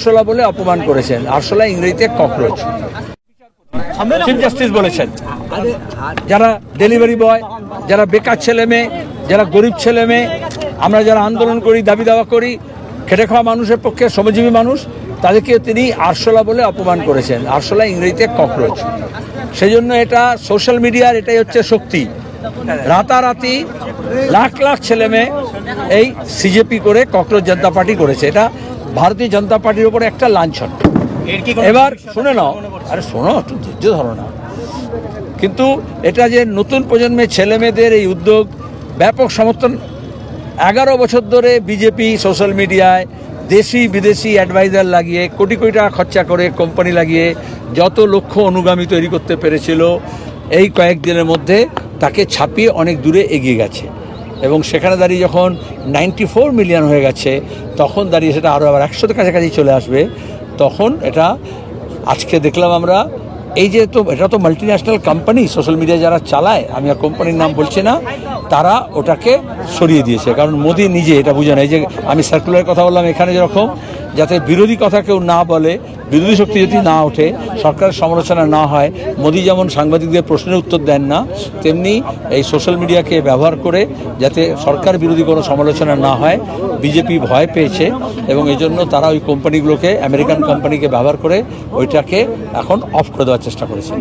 আরশোলা বলে অপমান করেছেন। আরশোলা ইংরেজিতে ককরোচ। চিফ জাস্টিস বলেছেন যারা ডেলিভারি বয়, যারা বেকার ছেলে মেয়ে, যারা গরিব ছেলে মেয়ে, আমরা যারা আন্দোলন করি, দাবি দাওয়া করি, খেটে খাওয়া মানুষের পক্ষে শ্রমজীবী মানুষ, তাদেরকে তিনি আরশোলা বলে অপমান করেছেন। আরশোলা ইংরেজিতে ককরোচ। সেই জন্য এটা সোশ্যাল মিডিয়ার এটাই হচ্ছে শক্তি। রাতারাতি লাখ লাখ ছেলে মেয়ে এই সিজেপি করে ককরোচ জনতা পার্টি করেছে। এটা ভারতীয় জনতা পার্টির উপরে একটা লাঞ্ছন। এবার শুনে নাও, আরে শোনো, একটু ধৈর্য ধরো না। কিন্তু এটা যে নতুন প্রজন্মের ছেলে মেয়েদের এই উদ্যোগ ব্যাপক সমর্থন। 11 বছর ধরে বিজেপি সোশ্যাল মিডিয়ায় দেশি বিদেশি অ্যাডভাইজার লাগিয়ে কোটি কোটি টাকা খরচা করে কোম্পানি লাগিয়ে যত লক্ষ অনুগামী তৈরি করতে পেরেছিল, এই কয়েকদিনের মধ্যে তাকে ছাপিয়ে অনেক দূরে এগিয়ে গেছে। এবং সেখানে দাঁড়িয়ে যখন 94 মিলিয়ন হয়ে গেছে, তখন দাঁড়িয়ে সেটা আরও আবার 100 কাছাকাছি চলে আসবে। তখন এটা আজকে দেখলাম আমরা, এই যে এটা তো multi national company, social media যারা চালায়, আমি আর কোম্পানির নাম বলছি না, তারা ওটাকে সরিয়ে দিয়েছে। কারণ মোদি নিজে এটা বুঝে না। এই যে আমি সার্কুলারের কথা বললাম, এখানে যেরকম যাতে বিরোধী কথা কেউ না বলে, বিরোধী শক্তি যদি না ওঠে, সরকারের সমালোচনা না হয়, মোদি যেমন সাংবাদিকদের প্রশ্নের উত্তর দেন না, তেমনি এই সোশ্যাল মিডিয়াকে ব্যবহার করে যাতে সরকার বিরোধী কোনো সমালোচনা না হয়, বিজেপি ভয় পেয়েছে। এবং এই জন্য তারা ওই কোম্পানিগুলোকে, আমেরিকান কোম্পানিকে ব্যবহার করে ওইটাকে এখন অফ করে দেওয়ার চেষ্টা করেছে।